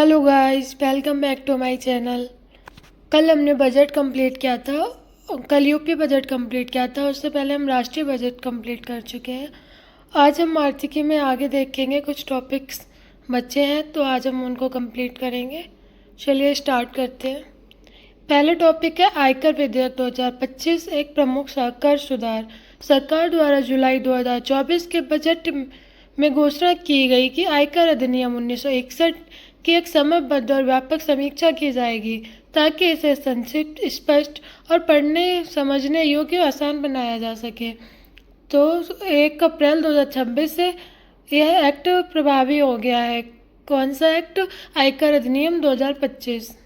Hello guys, welcome back to my channel. कल हमने budget complete किया था। कल यूपी बजट कंप्लीट किया था। उससे पहले हम राष्ट्रीय बजट कंप्लीट कर चुके हैं। आज हम आर्थिकी में आगे देखेंगे, कुछ टॉपिक्स बचे हैं तो आज हम उनको कंप्लीट करेंगे। चलिए स्टार्ट करते हैं। पहले टॉपिक है आयकर विधेयक 2025, एक प्रमुख कर सुधार। सरकार द्वारा जुलाई 2024 के बजट में घोषणा की गई कि आयकर अधिनियम 1961 की एक समयबद्ध और व्यापक समीक्षा की जाएगी ताकि इसे संक्षिप्त, स्पष्ट और पढ़ने समझने योग्य और आसान बनाया जा सके। तो 1 अप्रैल 2026 से यह एक्ट प्रभावी हो गया है। कौन सा एक्ट? आयकर अधिनियम 2025।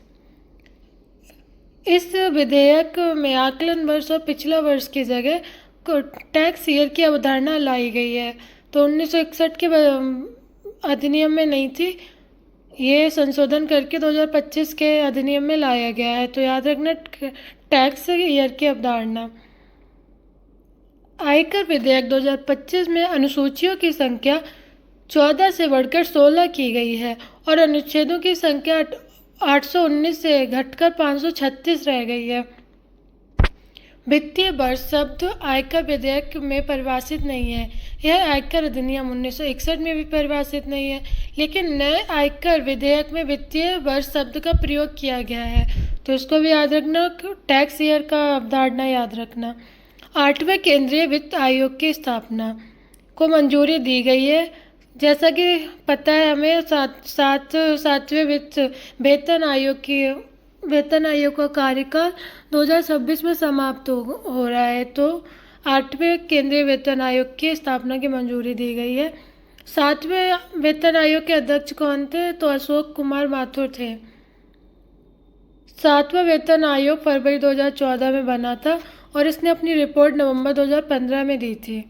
इस विधेयक में आकलन वर्ष और पिछला वर्ष की जगह टैक्स ईयर की अवधारणा लाई गई है। तो 1961 के अधिनियम में नहीं थी, ये संशोधन करके 2025 के अधिनियम में लाया गया है। तो याद रखना टैक्स ईयर की अवधारणा। आयकर विधेयक 2025 में अनुसूचियों की संख्या 14 से बढ़कर 16 की गई है और अनुच्छेदों की संख्या 819 से घटकर 536 रह गई है। वित्तीय वर्ष शब्द आयकर विधेयक में परिभाषित नहीं है। यह आयकर अधिनियम 1961 में भी परिभाषित नहीं है, लेकिन नए आयकर विधेयक में वित्तीय वर्ष शब्द का प्रयोग किया गया है। तो इसको भी याद रखना, टैक्स ईयर का अवधारणा याद रखना। 8वें केंद्रीय वित्त आयोग की स्थापना को मंजूरी दी गई है। जैसा कि पता है हमें, सातवें वेतन आयोग का कार्यकाल 2026 में समाप्त हो रहा है। तो 8वें केंद्रीय वेतन आयोग की स्थापना की मंजूरी दी गई है। 7वें वेतन आयोग के अध्यक्ष कौन थे? तो अशोक कुमार माथुर थे। 7वां वेतन आयोग फरवरी 2014 में बना था और इसने अपनी रिपोर्ट नवंबर 2015 में दी थी।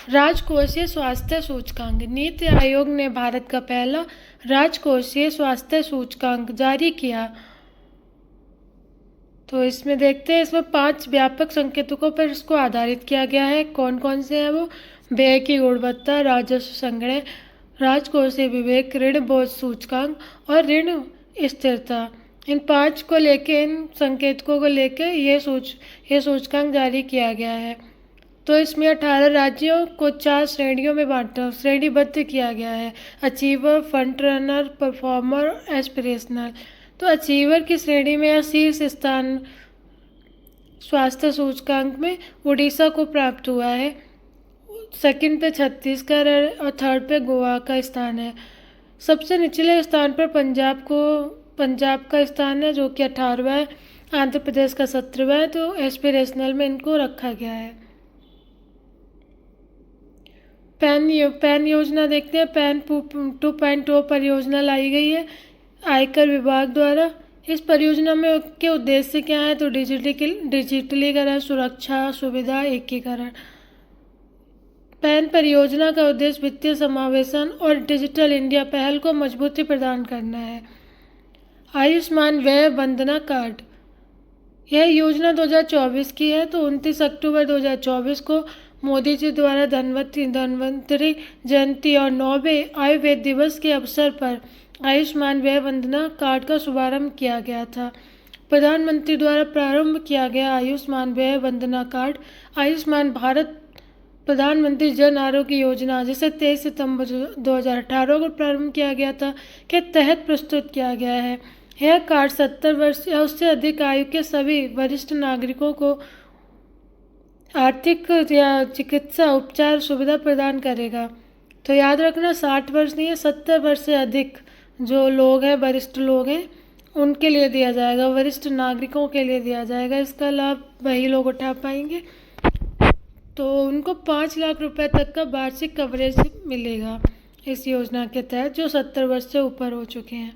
राजकोषीय स्वास्थ्य सूचकांक। नीति आयोग ने भारत का पहला राजकोषीय स्वास्थ्य सूचकांक जारी किया। तो इसमें देखते हैं, इसमें 5 व्यापक संकेतकों पर इसको आधारित किया गया है। कौन कौन से हैं वो? व्यय की गुणवत्ता, राजस्व संग्रह, राजकोषीय विवेक, ऋण बोझ सूचकांक और ऋण स्थिरता। इन 5 को लेके, इन संकेतकों को लेके ये सूचकांक जारी किया गया है। तो इसमें 18 राज्यों को 4 श्रेणियों में श्रेणीबद्ध किया गया है। Achiever, front runner, performer, aspirational. तो अचीवर की श्रेणी में शीर्ष स्थान स्वास्थ्य सूचकांक में उड़ीसा को प्राप्त हुआ है। सेकंड पे छत्तीसगढ़ और थर्ड पे गोवा का स्थान है। सबसे निचले स्थान पर पंजाब का स्थान है, जो कि 18वां है। आंध्र प्रदेश का 17वां है। तो एस्पिरेशनल में इनको रखा गया है। पैन योजना देखते हैं। पैन 2.0 परियोजना लाई गई है आयकर विभाग द्वारा। इस परियोजना में के उद्देश्य क्या है? तो डिजिटलीकरण, सुरक्षा, सुविधा, एकीकरण। पैन परियोजना का उद्देश्य वित्तीय समावेशन और डिजिटल इंडिया पहल को मजबूती प्रदान करना है। आयुष्मान व्यय वंदना कार्ड, यह योजना 2024 की है। तो 29 अक्टूबर 2024 को मोदी जी द्वारा धन्वंतरि जयंती और 9वें आयुर्वेद दिवस के अवसर पर आयुष्मान व्यय वंदना कार्ड का शुभारंभ किया गया था। प्रधानमंत्री द्वारा प्रारंभ किया गया आयुष्मान व्यय वंदना कार्ड आयुष्मान भारत प्रधानमंत्री जन आरोग्य योजना, जिसे 23 सितंबर 2018 को प्रारंभ किया गया था, के तहत प्रस्तुत किया गया है। यह कार्ड 70 वर्ष या उससे अधिक आयु के सभी वरिष्ठ नागरिकों को आर्थिक या चिकित्सा उपचार सुविधा प्रदान करेगा। तो याद रखना, 60 वर्ष नहीं है, 70 वर्ष से अधिक जो लोग हैं, वरिष्ठ लोग हैं, उनके लिए दिया जाएगा, वरिष्ठ नागरिकों के लिए दिया जाएगा। इसका लाभ वही लोग उठा पाएंगे। तो उनको 5 लाख रुपए तक का वार्षिक कवरेज मिलेगा इस योजना के तहत, जो 70 वर्ष से ऊपर हो चुके हैं।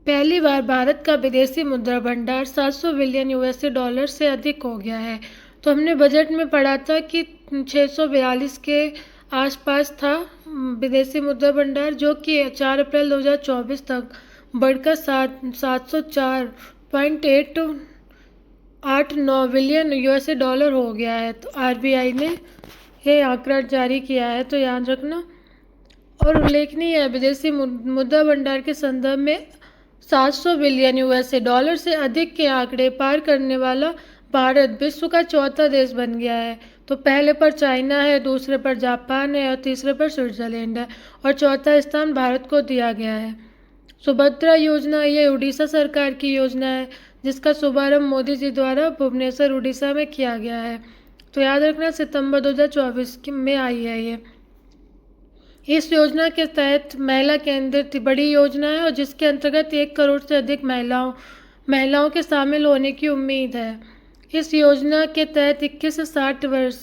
पहली बार भारत का विदेशी मुद्रा भंडार 700 बिलियन यूएसए डॉलर से अधिक हो गया है। तो हमने बजट में पढ़ा था कि 642 के आसपास था विदेशी मुद्रा भंडार, जो कि 4 अप्रैल 2024 तक बढ़कर 704.8 8-9 बिलियन यूएसए डॉलर हो गया है। तो आरबीआई ने ये आंकड़ा जारी किया है, तो याद रखना। और उल्लेखनीय है, विदेशी मुद्रा भंडार के संदर्भ में 700 बिलियन यूएसए डॉलर से अधिक के आंकड़े पार करने वाला भारत विश्व का चौथा देश बन गया है। तो पहले पर चाइना है, दूसरे पर जापान है और तीसरे पर स्विट्जरलैंड है और चौथा स्थान भारत को दिया गया है। सुभद्रा योजना ये उड़ीसा सरकार की योजना है, जिसका शुभारंभ मोदी जी द्वारा भुवनेश्वर उड़ीसा में किया गया है। तो याद रखना, सितंबर 2024 में आई है ये। इस योजना के तहत महिला केंद्रित बड़ी योजना है और जिसके अंतर्गत 1 करोड़ से अधिक महिलाओं के शामिल होने की उम्मीद है। इस योजना के तहत 21 से 60 वर्ष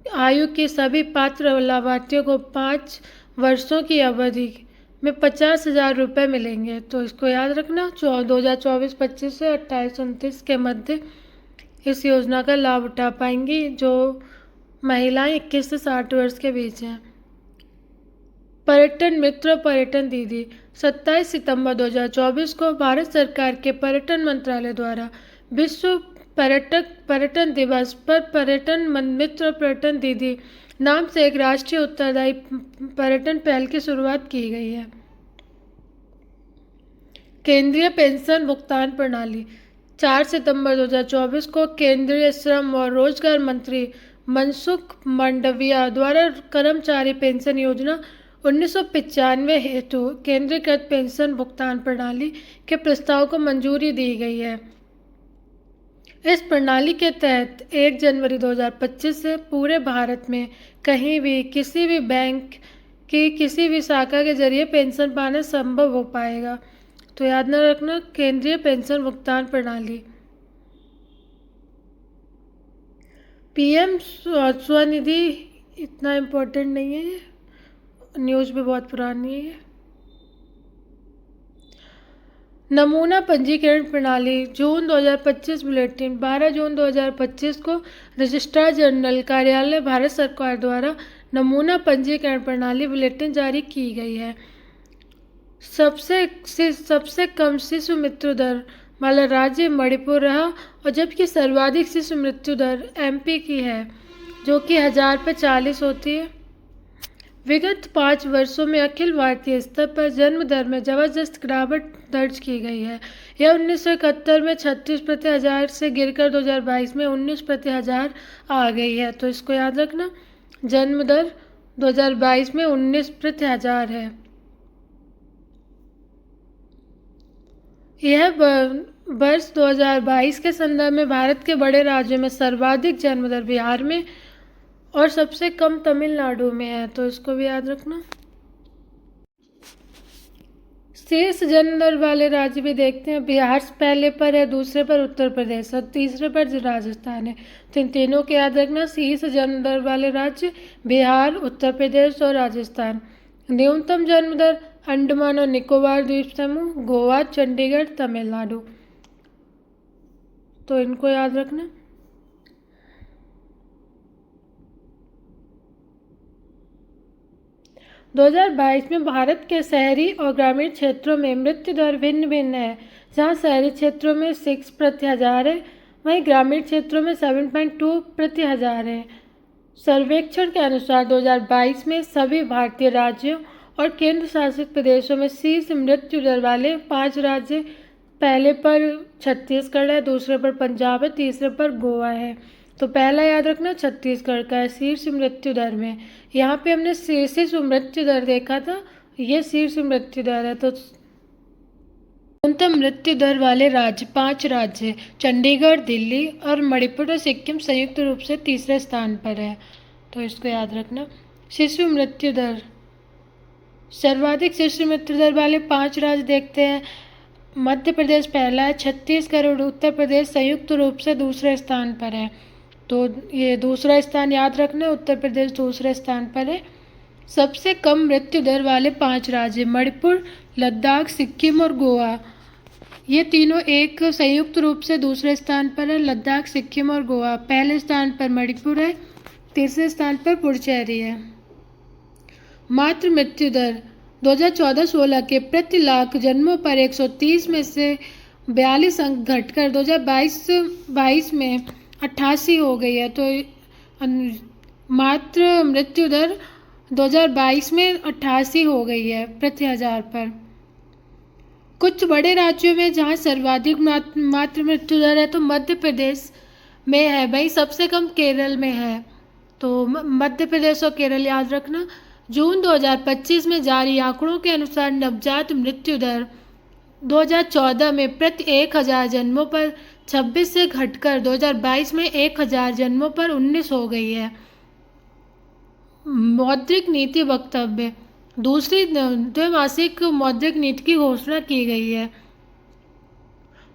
आयु के सभी पात्र लाभार्थियों को 5 वर्षों की अवधि में 50,000 रुपये मिलेंगे। तो इसको याद रखना, 2024-25 से 28-29 के मध्य इस योजना का लाभ उठा पाएंगी जो महिलाएं 21 से 60 वर्ष के बीच हैं। पर्यटन मित्र पर्यटन दीदी 27 सितंबर 2024 को भारत सरकार के पर्यटन मंत्रालय द्वारा विश्व पर्यटन दिवस पर पर्यटन मित्र पर्यटन दीदी नाम से एक राष्ट्रीय उत्तरदायी पर्यटन पहल की शुरुआत की गई है। केंद्रीय पेंशन भुगतान प्रणाली 4 सितंबर 2024 को केंद्रीय श्रम और रोजगार मंत्री मनसुख मांडविया द्वारा कर्मचारी पेंशन योजना 1995 हेतु केंद्रीकृत पेंशन भुगतान प्रणाली के प्रस्ताव को मंजूरी दी गई है। इस प्रणाली के तहत 1 जनवरी 2025 से पूरे भारत में कहीं भी किसी भी बैंक की किसी भी शाखा के जरिए पेंशन पाना संभव हो पाएगा। तो याद न रखना, केंद्रीय पेंशन भुगतान प्रणाली। पीएम स्वनिधि इतना इम्पोर्टेंट नहीं है, ये न्यूज़ भी बहुत पुरानी है। नमूना पंजीकरण प्रणाली जून 2025 बुलेटिन 12 जून 2025 को रजिस्ट्रार जनरल कार्यालय भारत सरकार द्वारा नमूना पंजीकरण प्रणाली बुलेटिन जारी की गई है। सबसे कम शिशु मृत्यु दर वाला राज्य मणिपुर रहा और जबकि सर्वाधिक शिशु मृत्यु दर एमपी की है, जो कि 1000 पे 40 होती है। विगत 5 वर्षों में अखिल भारतीय स्तर पर जन्म दर में जबरदस्त गिरावट दर्ज की गई है। यह 1971 में 36 प्रति हज़ार से गिरकर 2022 में 19 प्रति हज़ार आ गई है। तो इसको याद रखना, जन्म दर 2022 में 19 प्रति हज़ार है। यह वर्ष 2022 के संदर्भ में भारत के बड़े राज्यों में सर्वाधिक जन्म दर बिहार में और सबसे कम तमिलनाडु में है। तो इसको भी याद रखना। शीर्ष जन्म दर वाले राज्य भी देखते हैं। बिहार पहले पर है, दूसरे पर उत्तर प्रदेश और तीसरे पर राजस्थान है। तो इन तीनों को याद रखना। शीर्ष जन्म दर वाले राज्य बिहार, उत्तर प्रदेश और राजस्थान। न्यूनतम जन्म दर अंडमान और निकोबार द्वीप समूह, गोवा, चंडीगढ़, तमिलनाडु। तो इनको याद रखना। दो 2022 में भारत के शहरी और ग्रामीण क्षेत्रों में मृत्यु दर भिन्न भिन्न है। जहां शहरी क्षेत्रों में 6 प्रति हज़ार है, वहीं ग्रामीण क्षेत्रों में 7.2 प्रति हज़ार है। सर्वेक्षण के अनुसार 2022 में सभी भारतीय राज्यों और केंद्र शासित प्रदेशों में शीर्ष मृत्यु दर वाले 5 राज्य, पहले पर छत्तीसगढ़ है, दूसरे पर पंजाब है, तीसरे पर गोवा है। तो पहला याद रखना छत्तीसगढ़ का है शीर्ष मृत्यु दर में। यहाँ पे हमने शीर्ष मृत्यु दर देखा था, ये शीर्ष मृत्यु दर है। तो न्यूनतम मृत्यु दर वाले राज्य 5 राज्य चंडीगढ़, दिल्ली और मणिपुर और सिक्किम संयुक्त रूप से तीसरे स्थान पर है। तो इसको याद रखना। शिशु मृत्यु दर, सर्वाधिक शिशु मृत्यु दर वाले 5 राज्य देखते हैं। मध्य प्रदेश पहला है, छत्तीसगढ़ और उत्तर प्रदेश संयुक्त रूप से दूसरे स्थान पर है। तो ये दूसरा स्थान याद रखना, उत्तर प्रदेश दूसरे स्थान पर है। सबसे कम मृत्यु दर वाले 5 राज्य मणिपुर, लद्दाख, सिक्किम और गोवा, ये तीनों एक संयुक्त रूप से दूसरे स्थान पर है। लद्दाख, सिक्किम और गोवा। पहले स्थान पर मणिपुर है, तीसरे स्थान पर पुडुचेरी है। मातृ मृत्यु दर 2014-16 के प्रति लाख जन्मों पर 130 में से 42 अंक घटकर 2022 में 88 हो गई है। तो मात्र मृत्यु दर 2022 में 88 हो गई है प्रति हजार पर। कुछ बड़े राज्यों में जहां सर्वाधिक मात्र मृत्यु दर है तो मध्य प्रदेश में है भाई, सबसे कम केरल में है। तो मध्य प्रदेश और केरल याद रखना। जून 2025 में जारी आंकड़ों के अनुसार नवजात मृत्यु दर 2014 में प्रति 1000 जन्मों पर 26 से घटकर 2022 में 1000 जन्मों पर 19 हो गई है। मौद्रिक नीति वक्तव्य। दूसरी द्विमासिक मौद्रिक नीति की घोषणा की गई है।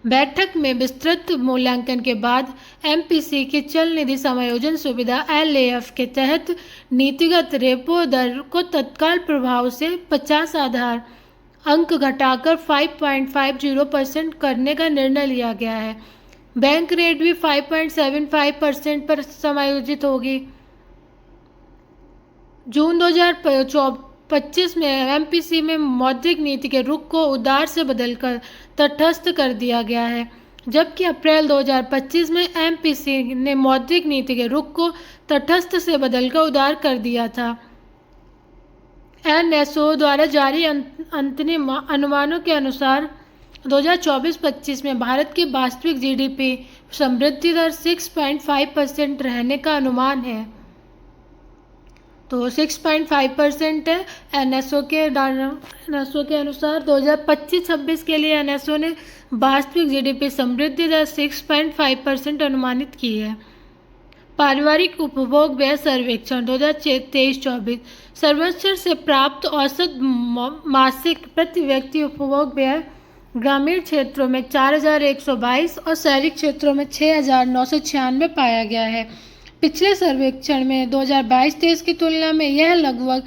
बैठक में विस्तृत मूल्यांकन के बाद एमपीसी की चल निधि समायोजन सुविधा एलएएफ के तहत नीतिगत रेपो दर को तत्काल प्रभाव से 50 आधार अंक घटाकर 5.50% करने का निर्णय लिया गया है। बैंक रेट भी 5.75% पर समायोजित होगी। जून 2025 में एमपीसी में मौद्रिक नीति के रुख को उदार से बदलकर तटस्थ कर दिया गया है, जबकि अप्रैल 2025 में एमपीसी ने मौद्रिक नीति के रुख को तटस्थ से बदलकर उदार कर दिया था। एनएसओ द्वारा जारी अंतरिम अनुमानों के अनुसार 2024-25 में भारत की वास्तविक जीडीपी समृद्धि दर 6.5% रहने का अनुमान है। तो 6.5% है एनएसओ के अनुसार। 2025-26 के लिए एनएसओ ने वास्तविक जीडीपी समृद्धि दर 6.5% अनुमानित की है। पारिवारिक उपभोग व्यय सर्वेक्षण 2023-24 सर्वेक्षण से प्राप्त औसत मासिक प्रति व्यक्ति उपभोग व्यय ग्रामीण क्षेत्रों में 4122 और शहरी क्षेत्रों में 6996 पाया गया है। पिछले सर्वेक्षण में 2022-23 की तुलना में यह लगभग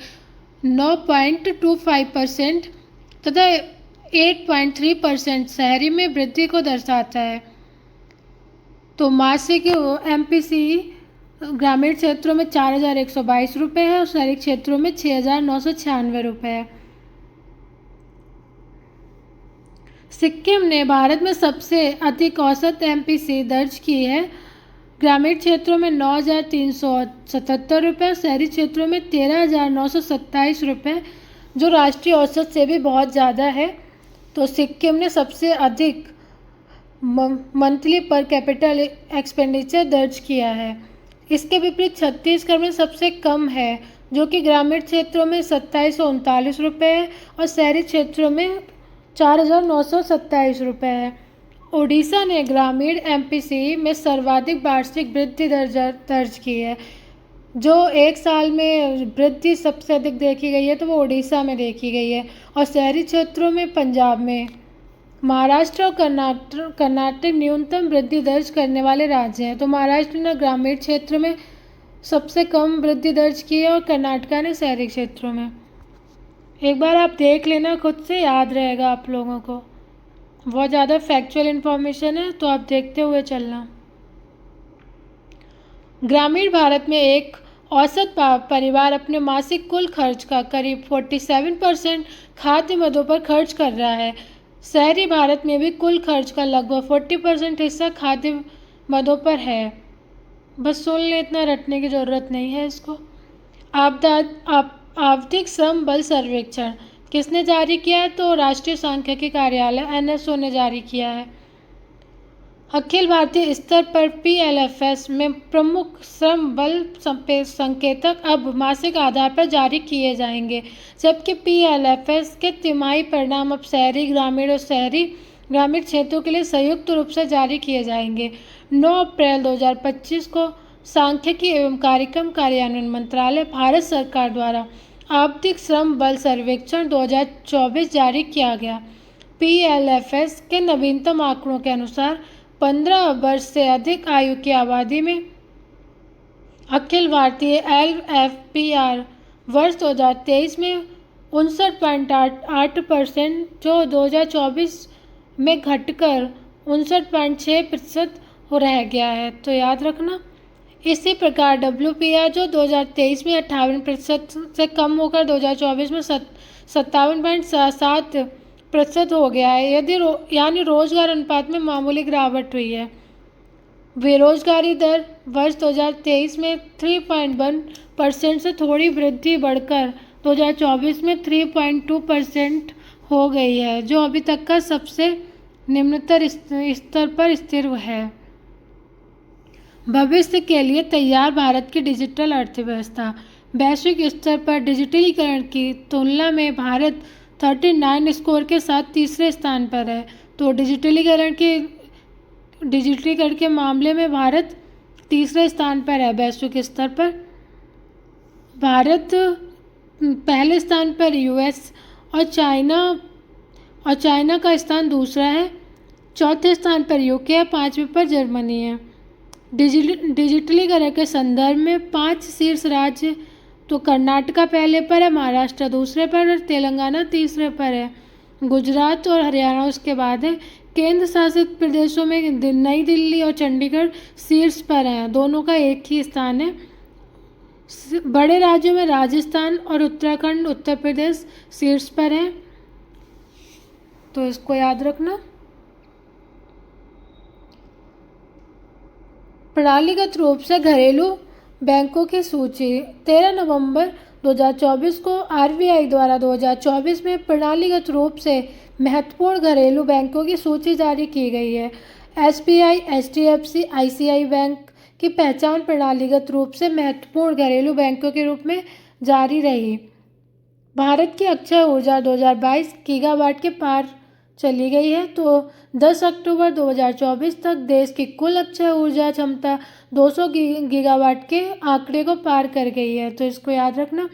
9.25% तथा 8.3% शहरी में वृद्धि को दर्शाता है। तो मासिक एमपीसी ग्रामीण क्षेत्रों में 4122 रुपये है और शहरी क्षेत्रों में 6996 रुपये है। सिक्किम ने भारत में सबसे अधिक औसत एमपीसी दर्ज की है। ग्रामीण क्षेत्रों में 9377 रुपये, शहरी क्षेत्रों में 13927 रुपये, जो राष्ट्रीय औसत से भी बहुत ज़्यादा है। तो सिक्किम ने सबसे अधिक मंथली पर कैपिटल एक्सपेंडिचर दर्ज किया है। इसके विपरीत छत्तीसगढ़ में सबसे कम है, जो कि ग्रामीण क्षेत्रों में 2739 रुपये है और शहरी क्षेत्रों में 4927 रुपये है। ओडिशा ने ग्रामीण एमपीसी में सर्वाधिक वार्षिक वृद्धि दर्ज की है। जो एक साल में वृद्धि सबसे अधिक देखी गई है तो वो ओडिशा में देखी गई है और शहरी क्षेत्रों में पंजाब में। महाराष्ट्र और कर्नाटक न्यूनतम वृद्धि दर्ज करने वाले राज्य हैं। तो महाराष्ट्र ने ग्रामीण क्षेत्र में सबसे कम वृद्धि दर्ज की है और कर्नाटक ने शहरी क्षेत्रों में। एक बार आप देख लेना, खुद से याद रहेगा आप लोगों को। बहुत ज़्यादा फैक्चुअल इन्फॉर्मेशन है तो आप देखते हुए चलना। ग्रामीण भारत में एक औसत परिवार अपने मासिक कुल खर्च का करीब 47% खाद्य मदों पर खर्च कर रहा है। शहरी भारत में भी कुल खर्च का लगभग 40% हिस्सा खाद्य मदों पर है। बस सुन ले, इतना रटने की ज़रूरत नहीं है इसको। आवधिक श्रम बल सर्वेक्षण किसने जारी किया है? तो राष्ट्रीय सांख्यिकी कार्यालय एनएसओ ने जारी किया है। अखिल भारतीय स्तर पर पीएलएफएस में प्रमुख श्रम बल संकेतक अब मासिक आधार पर जारी किए जाएंगे, जबकि पीएलएफएस के तिमाही परिणाम अब शहरी ग्रामीण और शहरी ग्रामीण क्षेत्रों के लिए संयुक्त रूप से जारी किए जाएंगे। 9 अप्रैल 2025 को सांख्यिकी एवं कार्यक्रम कार्यान्वयन मंत्रालय भारत सरकार द्वारा आवधिक श्रम बल सर्वेक्षण 2024 जारी किया गया। पीएलएफएस के नवीनतम आंकड़ों के अनुसार 15 वर्ष से अधिक आयु की आबादी में अखिल भारतीय एलएफपीआर वर्ष 2023 में 59.8% जो 2024 में घटकर 59.6% हो रह गया है। तो याद रखना। इसी प्रकार डब्ल्यूपीआर जो 2023 में 58% से कम होकर 2024 में 57.7% प्रतिशत हो गया है, यदि यानी रोजगार अनुपात में मामूली गिरावट हुई है। बेरोजगारी दर वर्ष 2023 में 3.1% से थोड़ी वृद्धि बढ़कर 2024 में 3.2% हो गई है, जो अभी तक का सबसे निम्नतर स्तर पर स्थिर है। भविष्य के लिए तैयार भारत की डिजिटल अर्थव्यवस्था। वैश्विक स्तर पर डिजिटलीकरण की तुलना में भारत 39 स्कोर के साथ तीसरे स्थान पर है। तो डिजिटलीकरण के मामले में भारत तीसरे स्थान पर है वैश्विक स्तर पर। भारत पहले स्थान पर यूएस और चाइना का स्थान दूसरा है। चौथे स्थान पर यूके है, पांचवें पर जर्मनी है। डिजिटलीकरण के संदर्भ में 5 शीर्ष राज्य, तो कर्नाटका पहले पर है, महाराष्ट्र दूसरे पर है, तेलंगाना तीसरे पर है, गुजरात और हरियाणा उसके बाद है। केंद्र शासित प्रदेशों में नई दिल्ली और चंडीगढ़ शीर्ष पर हैं, दोनों का एक ही स्थान है। बड़े राज्यों में राजस्थान और उत्तराखंड, उत्तर प्रदेश शीर्ष पर हैं, तो इसको याद रखना। प्रणालीगत रूप से घरेलू बैंकों की सूची। 13 नवंबर 2024 को आरबीआई द्वारा 2024 में प्रणालीगत रूप से महत्वपूर्ण घरेलू बैंकों की सूची जारी की गई है। एसबीआई, एचडीएफसी, आईसीआई बैंक की पहचान प्रणालीगत रूप से महत्वपूर्ण घरेलू बैंकों के रूप में जारी रही। भारत की अक्षय ऊर्जा 2022 गीगावाट के पार चली गई है। तो 10 अक्टूबर 2024 तक देश की कुल अक्षय ऊर्जा क्षमता 200 गीगावाट के आंकड़े को पार कर गई है। तो इसको याद रखना।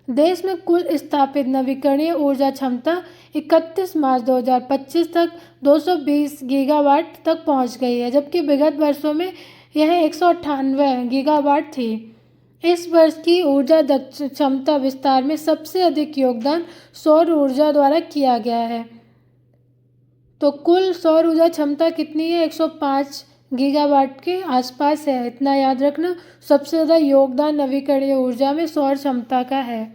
देश में कुल स्थापित नवीकरणीय ऊर्जा क्षमता 31 मार्च 2025 तक 220 गीगावाट तक पहुंच गई है, जबकि विगत वर्षों में यह 198 गीगावाट थी। इस वर्ष की ऊर्जा क्षमता विस्तार में सबसे अधिक योगदान सौर ऊर्जा द्वारा किया गया है। तो कुल सौर ऊर्जा क्षमता कितनी है? 105 गीगावाट के आसपास है, इतना याद रखना। सबसे ज़्यादा योगदान नवीकरणीय ऊर्जा में सौर क्षमता का है।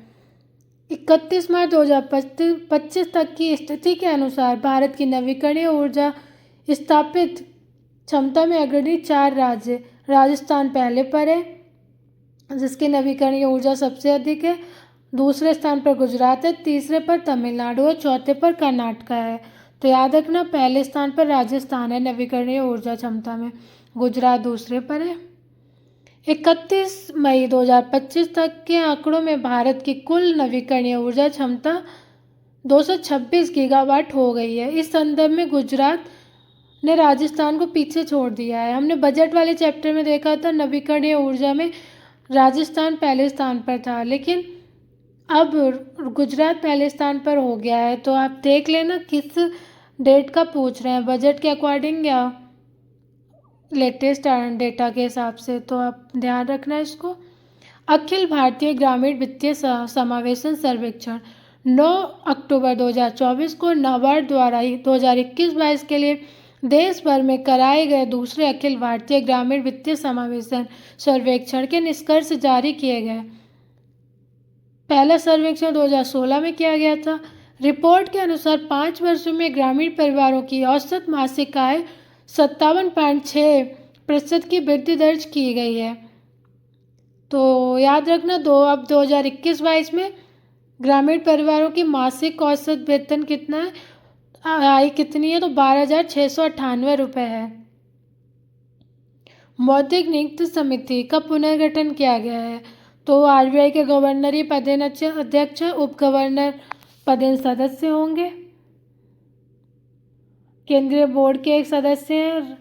31 मार्च 2025 तक की स्थिति के अनुसार भारत की नवीकरणीय ऊर्जा स्थापित क्षमता में अग्रणी 4 राज्य। राजस्थान पहले पर है, जिसकी नवीकरणीय ऊर्जा सबसे अधिक है। दूसरे स्थान पर गुजरात है, तीसरे पर तमिलनाडु है, चौथे पर कर्नाटका है। तो याद रखना, पहले स्थान पर राजस्थान है नवीकरणीय ऊर्जा क्षमता में, गुजरात दूसरे पर है। 31 मई 2025 तक के आंकड़ों में भारत की कुल नवीकरणीय ऊर्जा क्षमता 226 गीगावाट हो गई है। इस संदर्भ में गुजरात ने राजस्थान को पीछे छोड़ दिया है। हमने बजट वाले चैप्टर में देखा था नवीकरणीय ऊर्जा में राजस्थान पहले स्थान पर था, लेकिन अब गुजरात पहले स्थान पर हो गया है। तो आप देख लेना किस डेट का पूछ रहे हैं, बजट के अकॉर्डिंग या लेटेस्ट डेटा के हिसाब से, तो आप ध्यान रखना इसको। अखिल भारतीय ग्रामीण वित्तीय समावेशन सर्वेक्षण 9 अक्टूबर 2024 को नाबार्ड द्वारा 2021-22 के लिए देश भर में कराए गए दूसरे अखिल भारतीय ग्रामीण वित्तीय समावेशन सर्वेक्षण के निष्कर्ष जारी किए गए। पहला सर्वेक्षण 2016 में किया गया था। रिपोर्ट के अनुसार 5 वर्षों में ग्रामीण परिवारों की औसत मासिक आय 57.6% की वृद्धि दर्ज की गई है। तो याद रखना, अब 2021-22 में ग्रामीण परिवारों की मासिक औसत वेतन कितना है, आय कितनी है, तो 12,698 रुपये है। मौद्रिक नीति समिति का पुनर्गठन किया गया है। तो आरबीआई के गवर्नर पदेन अध्यक्ष, उप गवर्नर पदेन सदस्य होंगे। केंद्रीय बोर्ड के एक सदस्य हैं,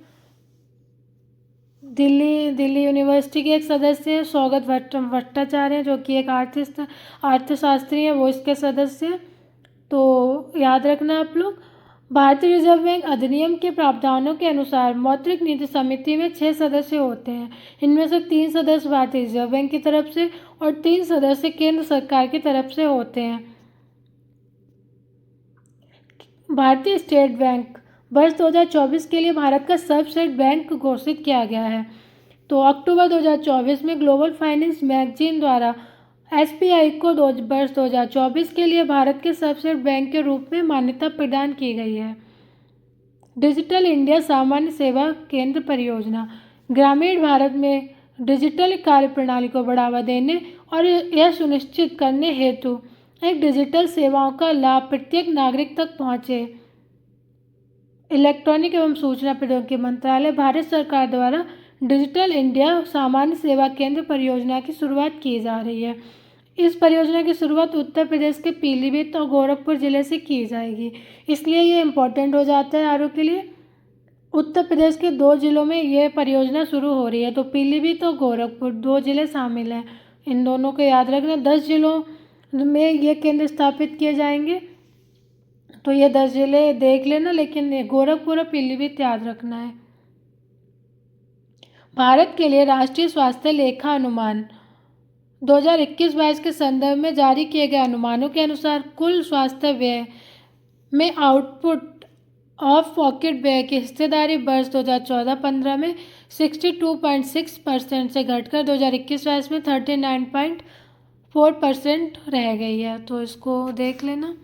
दिल्ली यूनिवर्सिटी के एक सदस्य हैं सौगत भट्टाचार्य, जो कि एक अर्थशास्त्री हैं, वो इसके सदस्य हैं। तो याद रखना आप लोग। भारतीय रिजर्व बैंक अधिनियम के प्रावधानों के अनुसार मौद्रिक नीति समिति में 6 सदस्य होते हैं। इनमें से 3 सदस्य भारतीय रिजर्व बैंक की तरफ से और 3 सदस्य केंद्र सरकार की तरफ से होते हैं। भारतीय स्टेट बैंक वर्ष 2024 के लिए भारत का सर्वश्रेष्ठ बैंक घोषित किया गया है। तो अक्टूबर 2024 में ग्लोबल फाइनेंस मैगजीन द्वारा SBI को वर्ष 2024 के लिए भारत के सर्वश्रेष्ठ बैंक के रूप में मान्यता प्रदान की गई है। डिजिटल इंडिया सामान्य सेवा केंद्र परियोजना ग्रामीण भारत में डिजिटल कार्यप्रणाली को बढ़ावा देने और यह सुनिश्चित करने हेतु एक डिजिटल सेवाओं का लाभ प्रत्येक नागरिक तक पहुंचे। इलेक्ट्रॉनिक एवं सूचना प्रौद्योगिकी मंत्रालय भारत सरकार द्वारा डिजिटल इंडिया सामान्य सेवा केंद्र परियोजना की शुरुआत की जा रही है। इस परियोजना की शुरुआत उत्तर प्रदेश के पीलीभीत और गोरखपुर जिले से की जाएगी, इसलिए ये इम्पोर्टेंट हो जाता है आरओ के लिए। उत्तर प्रदेश के 2 जिलों में ये परियोजना शुरू हो रही है, तो पीलीभीत और गोरखपुर 2 जिले शामिल हैं। इन दोनों को याद रखना। 10 जिलों में ये केंद्र स्थापित किए जाएंगे, तो ये 10 जिले देख लेना, लेकिन गोरखपुर और पीलीभीत याद रखना है। भारत के लिए राष्ट्रीय स्वास्थ्य लेखा अनुमान 2021-22 के संदर्भ में जारी किए गए अनुमानों के अनुसार कुल स्वास्थ्य व्यय में आउटपुट ऑफ पॉकेट व्यय की हिस्सेदारी वर्ष 2014-15 में 62.6% से घटकर 2021-22 में 39.4% रह गई है, तो इसको देख लेना।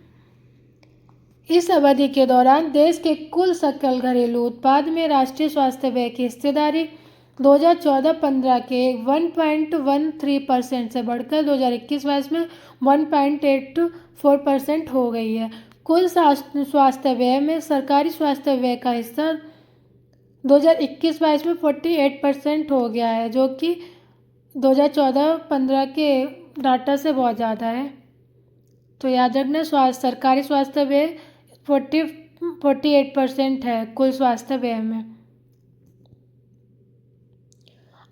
इस अवधि के दौरान देश के कुल सकल घरेलू उत्पाद में राष्ट्रीय स्वास्थ्य व्यय की हिस्सेदारी 2014-15 के 1.13% से बढ़कर 2021-22 में 1.84% हो गई है। कुल स्वास्थ्य व्यय में सरकारी स्वास्थ्य व्यय का हिस्सा 2021-22 में 48% हो गया है, जो कि 2014-15 के डाटा से बहुत ज़्यादा है। तो याद रखना, सरकारी स्वास्थ्य व्यय 48% है कुल स्वास्थ्य व्यय में।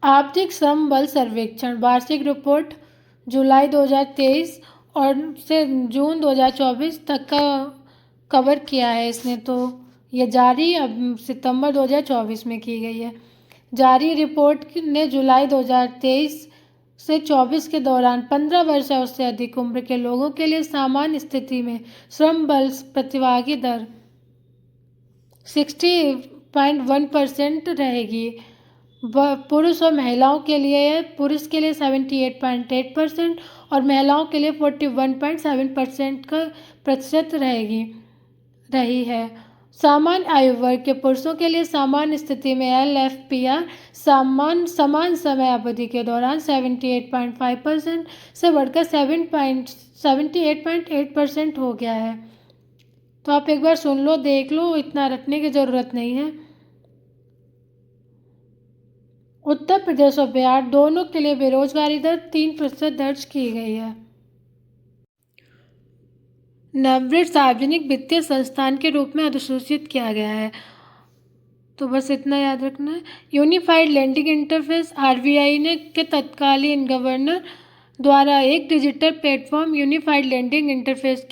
आर्थिक श्रम बल सर्वेक्षण वार्षिक रिपोर्ट जुलाई 2023 और से जून 2024 तक का कवर किया है इसने, तो ये जारी अब सितंबर 2024 में की गई है। जारी रिपोर्ट ने जुलाई 2023 से 24 के दौरान 15 वर्ष और उससे अधिक उम्र के लोगों के लिए सामान्य स्थिति में श्रम बल प्रतिभागी दर 60.1% रहेगी। पुरुष और महिलाओं के लिए 78.8% और महिलाओं के लिए 41.7% का प्रतिशत रही है। सामान्य आयु वर्ग के पुरुषों के लिए सामान्य स्थिति में LFPR समान समय अवधि के दौरान 78.5% से बढ़कर 78.8% हो गया है। तो आप एक बार सुन लो, देख लो, इतना रटने की ज़रूरत नहीं है। उत्तर प्रदेश और बिहार दोनों के लिए बेरोजगारी दर 3% दर्ज की गई है। नववृत सार्वजनिक वित्तीय संस्थान के रूप में अधिसूचित किया गया है, तो बस इतना याद रखना है। यूनिफाइड लैंडिंग इंटरफेस RBI ने के तत्कालीन गवर्नर द्वारा एक digital platform unified lending interface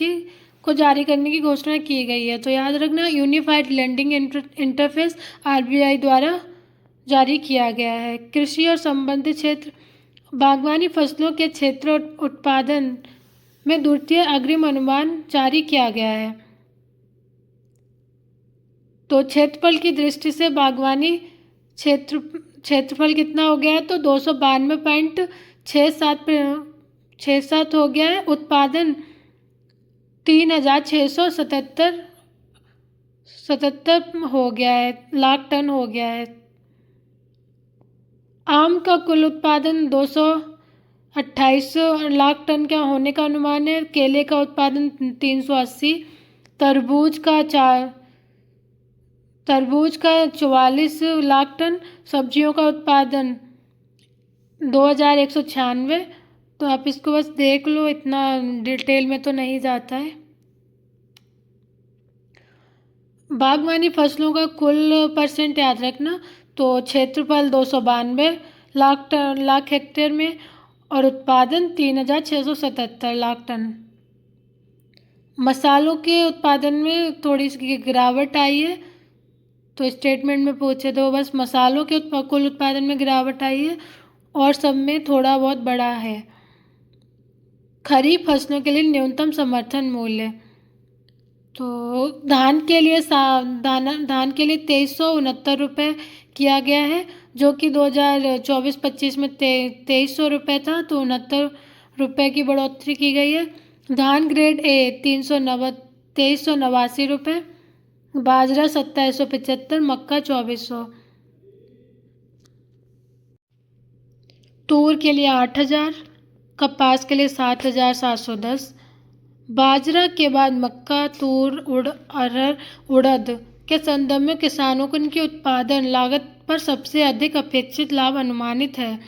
को जारी करने की घोषणा की गई है, तो याद रखना, यूनिफाइड लैंडिंग इंटरफेस RBI द्वारा जारी किया गया है। कृषि और संबंधित क्षेत्र बागवानी फसलों के क्षेत्र उत्पादन में द्वितीय अग्रिम अनुमान जारी किया गया है। तो क्षेत्रफल की दृष्टि से बागवानी क्षेत्रफल कितना हो गया है, तो 292.67 हो गया है। उत्पादन 3677 हो गया है, लाख टन हो गया है। आम का कुल उत्पादन 228 लाख टन का होने का अनुमान है। केले का उत्पादन 380, तरबूज का 44 लाख टन, सब्जियों का उत्पादन 2196। तो आप इसको बस देख लो, इतना डिटेल में तो नहीं जाता है। बागवानी फसलों का कुल परसेंट याद रखना, तो क्षेत्रफल 292 लाख हेक्टेयर में और उत्पादन 3677 लाख टन। मसालों के उत्पादन में थोड़ी सी गिरावट आई है, तो स्टेटमेंट में पूछे तो बस मसालों के कुल उत्पादन में गिरावट आई है और सब में थोड़ा बहुत बढ़ा है। खरीफ फसलों के लिए न्यूनतम समर्थन मूल्य, तो धान के लिए 2369 रुपये किया गया है, जो कि 2024-25 में 2300 रुपये था, तो 69 रुपये की बढ़ोतरी की गई है। धान ग्रेड ए 2389 रुपये, बाजरा 2775, मक्का 2400, तूर के लिए 8000, कपास के लिए 7710। बाजरा के बाद मक्का, तूर, अरहर, उड़द के संदर्भ में किसानों को इनकी उत्पादन लागत पर सबसे अधिक अपेक्षित लाभ अनुमानित है।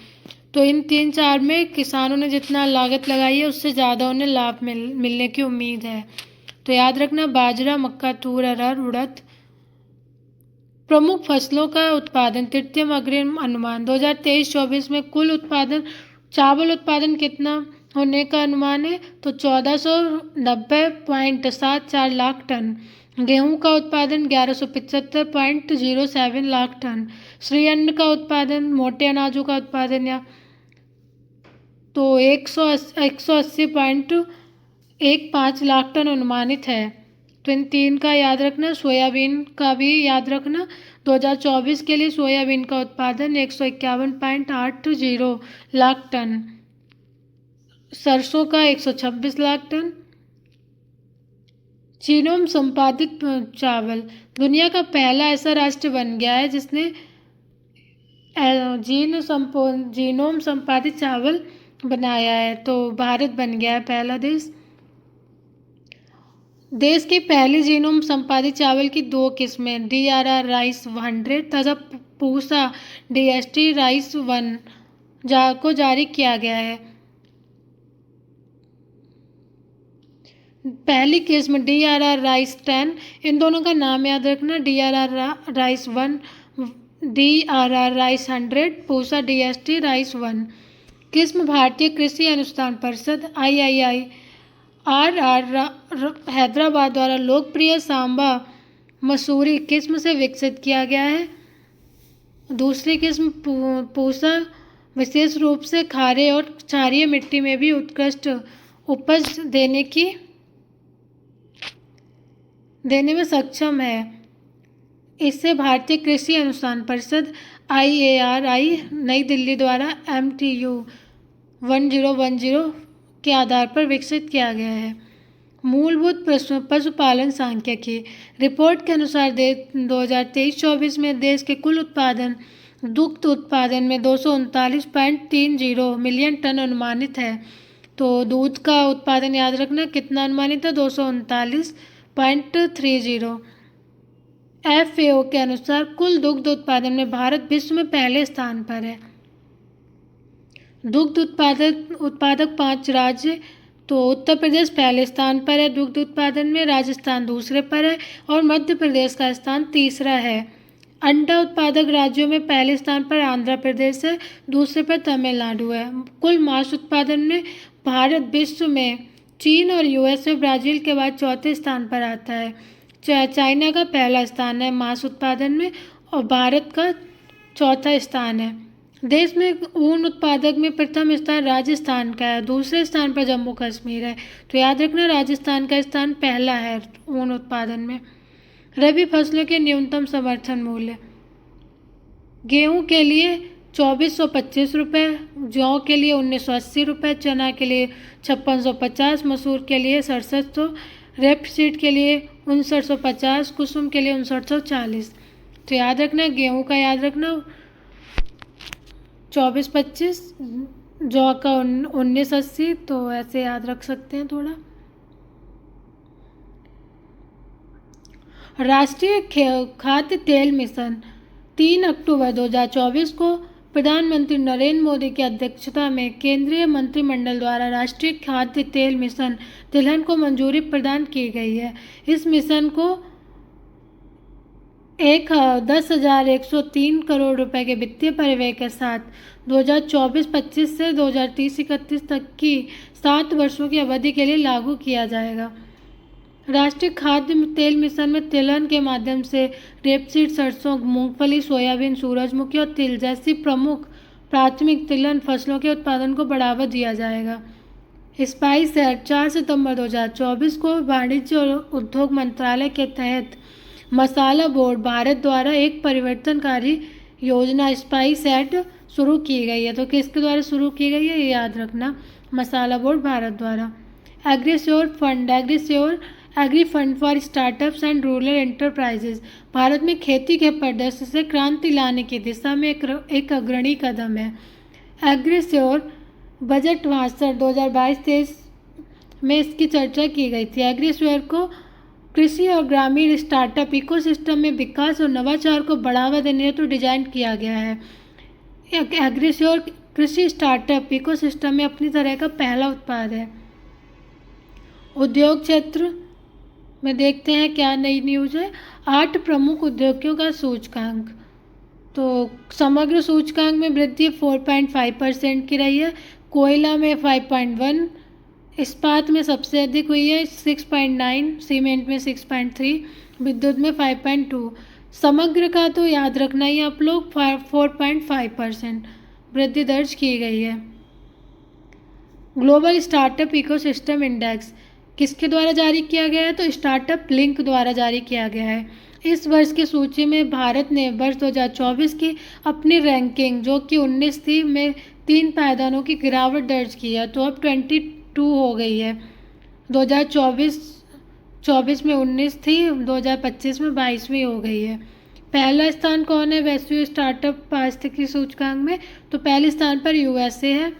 तो इन 3-4 में किसानों ने जितना लागत लगाई है उससे ज़्यादा उन्हें लाभ मिलने की उम्मीद है। तो याद रखना, बाजरा, मक्का, तूर, अरहर, उड़द। प्रमुख फसलों का उत्पादन तृतीय अग्रिम अनुमान 2023-24 में कुल उत्पादन, चावल उत्पादन कितना होने का अनुमान है? तो 1490.74 लाख टन। गेहूं का उत्पादन 1175.07 लाख टन। श्री अन्न का उत्पादन, मोटे अनाजों का उत्पादन या तो 180.15 लाख टन अनुमानित है। तो इन 3 का याद रखना। सोयाबीन का भी याद रखना, 2024 के लिए सोयाबीन का उत्पादन 151.80 लाख टन, सरसों का 126 लाख टन। जीनोम संपादित चावल, दुनिया का पहला ऐसा राष्ट्र बन गया है जिसने जीनोम संपादित चावल बनाया है। तो भारत बन गया है पहला देश। देश की पहली जीनोम संपादित चावल की 2 किस्में DRR राइस 100 तथा पूसा DST राइस 1 को जारी किया गया है। पहली किस्म DRR राइस 10, इन दोनों का नाम याद रखना, DRR rice 1, DRR rice 100, Pusa DST rice 1। किस्म भारतीय कृषि अनुसंधान परिषद IIRR हैदराबाद द्वारा लोकप्रिय सांबा मसूरी किस्म से विकसित किया गया है। दूसरी किस्म पूसा विशेष रूप से खारे और क्षारीय मिट्टी में भी उत्कृष्ट उपज देने में सक्षम है। इससे भारतीय कृषि अनुसंधान परिषद IARI नई दिल्ली द्वारा MTU 1010 के आधार पर विकसित किया गया है। मूलभूत पशुपालन सांख्यिकी रिपोर्ट के अनुसार 2023-24 में देश के कुल उत्पादन दुग्ध उत्पादन में 239.30 मिलियन टन अनुमानित है। तो दूध का उत्पादन याद रखना कितना अनुमानित है? 239.30। FAO के अनुसार कुल दुग्ध उत्पादन में भारत विश्व में पहले स्थान पर है। दुग्ध उत्पादक 5 राज्य, तो उत्तर प्रदेश पहले स्थान पर है दुग्ध उत्पादन में, राजस्थान दूसरे पर है और मध्य प्रदेश का स्थान तीसरा है। अंडा उत्पादक राज्यों में पहले स्थान पर आंध्र प्रदेश है, दूसरे पर तमिलनाडु है। कुल मांस उत्पादन में भारत विश्व में चीन और US में ब्राज़ील के बाद चौथे स्थान पर आता है। चाइना का पहला स्थान है मांस उत्पादन में और भारत का चौथा स्थान है। देश में ऊन उत्पादक में प्रथम स्थान राजस्थान का है, दूसरे स्थान पर जम्मू कश्मीर है। तो याद रखना, राजस्थान का स्थान पहला है ऊन उत्पादन में। रबी फसलों के न्यूनतम समर्थन मूल्य, गेहूं के लिए 2425 रुपये, जौ के लिए 1980 रुपये, चना के लिए 5650, मसूर के लिए 6700, रेपसीड के लिए 5950, कुसुम के लिए 5940। तो याद रखना, गेहूं का याद रखना 2425, जौ का 1980। तो ऐसे याद रख सकते हैं थोड़ा। राष्ट्रीय खाद्य तेल मिशन 3 अक्टूबर 2024 को प्रधानमंत्री नरेंद्र मोदी की अध्यक्षता में केंद्रीय मंत्रिमंडल द्वारा राष्ट्रीय खाद्य तेल मिशन तिलहन को मंजूरी प्रदान की गई है। इस मिशन को 10,103 करोड़ रुपए के वित्तीय परिव्यय के साथ 2024-25 से 2030-31 तक की 7 वर्षों की अवधि के लिए लागू किया जाएगा। राष्ट्रीय खाद्य तेल मिशन में तिलहन के माध्यम से रेपसीड, सरसों, मूंगफली, सोयाबीन, सूरजमुखी और तिल जैसी प्रमुख प्राथमिक तिलहन फसलों के उत्पादन को बढ़ावा दिया जाएगा। स्पाइस एक्ट 4 सितंबर 2024 को वाणिज्य और उद्योग मंत्रालय के तहत मसाला बोर्ड भारत द्वारा एक परिवर्तनकारी योजना स्पाइस एक्ट शुरू की गई है। तो किसके द्वारा शुरू की गई है ये याद रखना, मसाला बोर्ड भारत द्वारा। Agrisure fund, agri fund for startups and rural enterprises Bharat में खेती के परिदृश्य से क्रांति लाने की दिशा में एक अग्रणी कदम है। एग्रीश्योर बजट भाषण 2022-23 में इसकी चर्चा की गई थी। एग्रीश्योर को कृषि और ग्रामीण स्टार्टअप इकोसिस्टम में विकास और नवाचार को बढ़ावा देने हेतु डिजाइन किया गया है। एग्रीश्योर कृषि स्टार्टअप इकोसिस्टम में अपनी तरह का पहला उत्पाद है। उद्योग क्षेत्र में देखते हैं क्या नई न्यूज़ है। 8 प्रमुख उद्योगों का सूचकांक, तो समग्र सूचकांक में वृद्धि 4.5% की रही है। कोयला में 5.1, इस्पात में सबसे अधिक हुई है 6.9, सीमेंट में 6.3, विद्युत में 5.2। समग्र का तो याद रखना ही आप लोग 4.5% वृद्धि दर्ज की गई है। ग्लोबल स्टार्टअप इकोसिस्टम इंडेक्स किसके द्वारा जारी किया गया है, तो स्टार्टअप लिंक द्वारा जारी किया गया है। इस वर्ष की सूची में भारत ने वर्ष 2024 की अपनी रैंकिंग जो कि 19 थी में 3 पायदानों की गिरावट दर्ज की है, तो अब 22 हो गई है। 2024 में 19 थी, 2025 में 22वीं हो गई है। पहला स्थान कौन है वैश्विक स्टार्टअप पारिस्थितिकी सूचकांक में, तो पहले स्थान पर यूएसए है,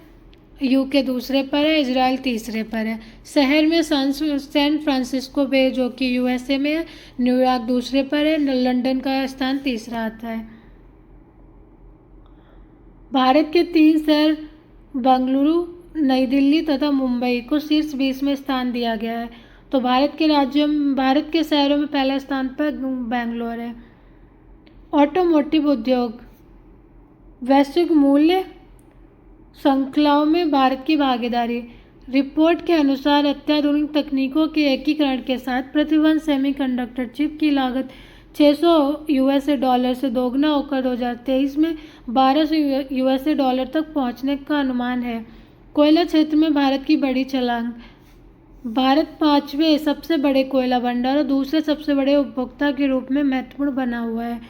यूके दूसरे पर है, इजराइल तीसरे पर है। शहर में सैन फ्रांसिस्को बे जो कि यूएसए में है, न्यूयॉर्क दूसरे पर है, लंदन का स्थान तीसरा आता है। भारत के 3 शहर बेंगलुरु, नई दिल्ली तथा मुंबई को शीर्ष 20 में स्थान दिया गया है। तो भारत के शहरों में पहले स्थान पर बेंगलोर है। ऑटोमोटिव उद्योग वैश्विक मूल्य श्रृंखलाओं में भारत की भागीदारी। रिपोर्ट के अनुसार अत्याधुनिक तकनीकों के एकीकरण के साथ प्रतिबंध सेमीकंडक्टर चिप की लागत $600 से दोगुना होकर 2023 में $1200 तक पहुंचने का अनुमान है। कोयला क्षेत्र में भारत की बड़ी छलांग। भारत 5वें सबसे बड़े कोयला भंडार और दूसरे सबसे बड़े उपभोक्ता के रूप में महत्वपूर्ण बना हुआ है।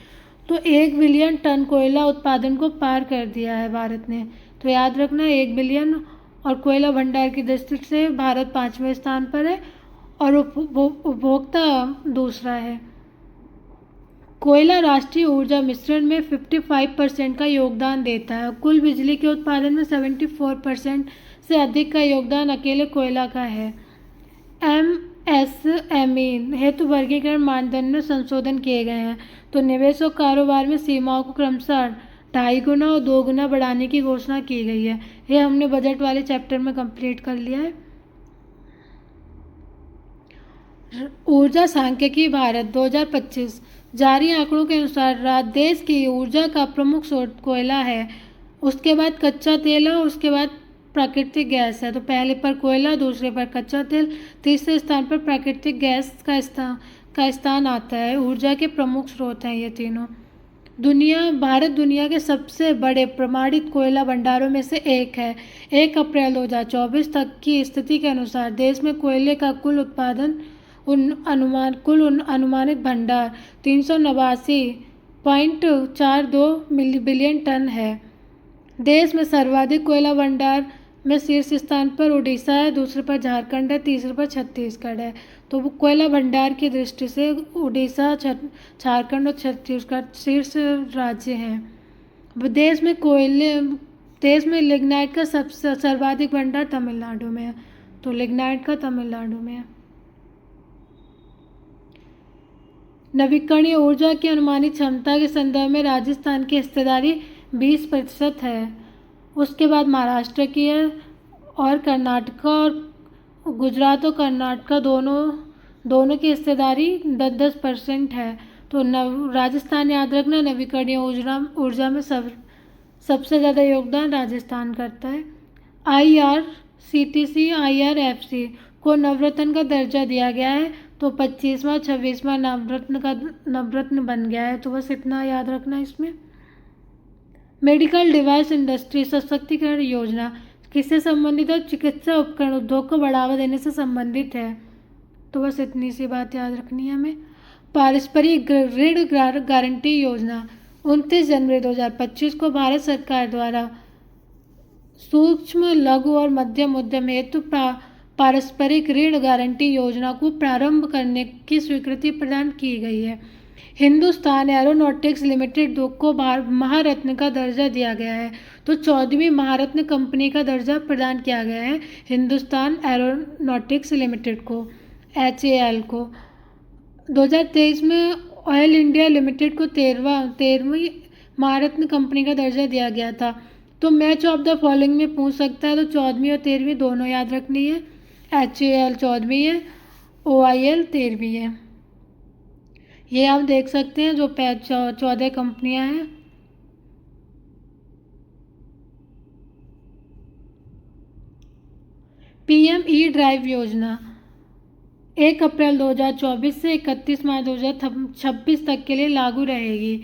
तो 1 बिलियन टन कोयला उत्पादन को पार कर दिया है भारत ने। तो याद रखना 1 बिलियन, और कोयला भंडार की दृष्टि से भारत 5वें स्थान पर है और उपभोक्ता दूसरा है। कोयला राष्ट्रीय ऊर्जा मिश्रण में 55% का योगदान देता है। कुल बिजली के उत्पादन में 74% से अधिक का योगदान अकेले कोयला का है। MSME हेतु वर्गीकरण मानदंड में संशोधन किए गए हैं। तो निवेश और कारोबार में सीमाओं को क्रमशः 2.5 गुना और 2 गुना बढ़ाने की घोषणा की गई है। ये हमने बजट वाले चैप्टर में कंप्लीट कर लिया है। ऊर्जा सांख्यिकी भारत 2025 जारी आंकड़ों के अनुसार देश की ऊर्जा का प्रमुख स्रोत कोयला है, उसके बाद कच्चा तेल है और उसके बाद प्राकृतिक गैस है। तो पहले पर कोयला, दूसरे पर कच्चा तेल, तीसरे स्थान पर प्राकृतिक गैस का स्थान आता है। ऊर्जा के प्रमुख स्रोत हैं ये तीनों। भारत दुनिया के सबसे बड़े प्रमाणित कोयला भंडारों में से एक है। 1 अप्रैल 2024 तक की स्थिति के अनुसार देश में कोयले का कुल उत्पादन अनुमानित भंडार 389.42 बिलियन टन है। देश में सर्वाधिक कोयला भंडार में शीर्ष स्थान पर उड़ीसा है, दूसरे पर झारखंड है, तीसरे पर छत्तीसगढ़ है। तो कोयला भंडार की दृष्टि से उड़ीसा, झारखंड और छत्तीसगढ़ शीर्ष राज्य हैं। देश में लिग्नाइट का सबसे सर्वाधिक भंडार तमिलनाडु में है। तो लिग्नाइट का तमिलनाडु में है। नवीकरणीय ऊर्जा की अनुमानित क्षमता के संदर्भ में राजस्थान की हिस्सेदारी 20% है। उसके बाद महाराष्ट्र की है और कर्नाटक और गुजरात और कर्नाटक दोनों की हिस्सेदारी 10% है। तो राजस्थान याद रखना, नवीकरणीय ऊर्जा में सबसे ज़्यादा योगदान राजस्थान करता है। IRCTC IRFC को नवरत्न का दर्जा दिया गया है। तो 25वां 26वां नवरत्न बन गया है। तो बस इतना याद रखना इसमें। मेडिकल डिवाइस इंडस्ट्री सशक्तिकरण योजना किससे संबंधित है? चिकित्सा उपकरण उद्योग को बढ़ावा देने से संबंधित है। तो बस इतनी सी बात याद रखनी है हमें। पारस्परिक ऋण गारंटी योजना 29 जनवरी 2025 को भारत सरकार द्वारा सूक्ष्म लघु और मध्यम उद्यम हेतु पारस्परिक ऋण गारंटी योजना को प्रारंभ करने की स्वीकृति प्रदान की गई है। हिंदुस्तान एरोनॉटिक्स लिमिटेड को महारत्न का दर्जा दिया गया है। तो 14वीं महारत्न कंपनी का दर्जा प्रदान किया गया है हिंदुस्तान एरोनॉटिक्स लिमिटेड को, HAL को। 2023 में ऑयल इंडिया लिमिटेड को 13वीं महारत्न कंपनी का दर्जा दिया गया था। तो मैच ऑफ द फॉलोइंग में पूछ सकता है, तो 14वीं और 13वीं दोनों याद रखनी है। HAL 14वीं है, OIL 13वीं है। ये आप देख सकते हैं जो 14 कंपनियां हैं। PM E-ड्राइव योजना 1 अप्रैल 2024 से 31 मार्च 2026 तक के लिए लागू रहेगी।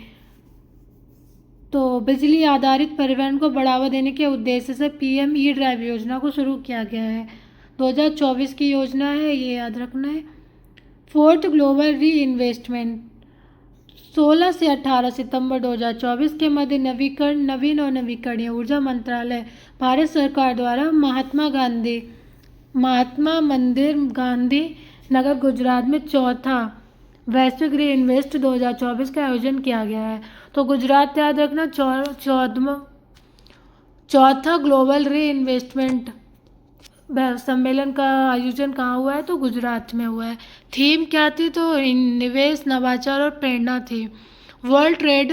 तो बिजली आधारित परिवहन को बढ़ावा देने के उद्देश्य से PM E-ड्राइव योजना को शुरू किया गया है। 2024 की योजना है, ये याद रखना है। 4th ग्लोबल री इन्वेस्टमेंट 16 से 18 सितंबर 2024 के मध्य नवीन और नवीकरणीय ऊर्जा मंत्रालय भारत सरकार द्वारा महात्मा मंदिर गांधी नगर गुजरात में चौथा वैश्विक री इन्वेस्ट 2024 का आयोजन किया गया है। तो गुजरात याद रखना। चौथा ग्लोबल री इन्वेस्टमेंट सम्मेलन का आयोजन कहाँ हुआ है, तो गुजरात में हुआ है। थीम क्या थी, तो निवेश, नवाचार और प्रेरणा थी। वर्ल्ड ट्रेड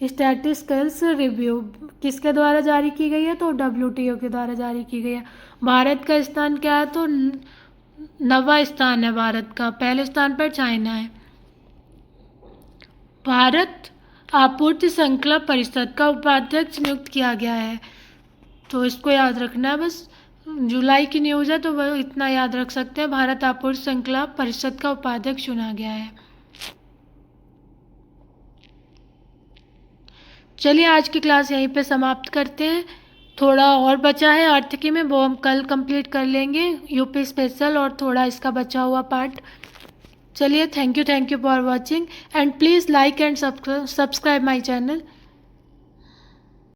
स्टैटिस्टिकल्स रिव्यू किसके द्वारा जारी की गई है, तो WTO के द्वारा जारी की गई है। भारत का स्थान क्या है, तो 9वां स्थान है भारत का, पहले स्थान पर चाइना है। भारत आपूर्ति श्रृंखला परिषद का उपाध्यक्ष नियुक्त किया गया है, तो इसको याद रखना है। बस जुलाई की न्यूज़ है, तो वह इतना याद रख सकते हैं। भारत आपूर्ति श्रृंखला परिषद का उपाध्यक्ष चुना गया है। चलिए आज की क्लास यहीं पे समाप्त करते हैं। थोड़ा और बचा है आर्थिकी में, वो हम कल कंप्लीट कर लेंगे, यूपी स्पेशल और थोड़ा इसका बचा हुआ पार्ट। चलिए, thank you for watching and please like and subscribe my channel.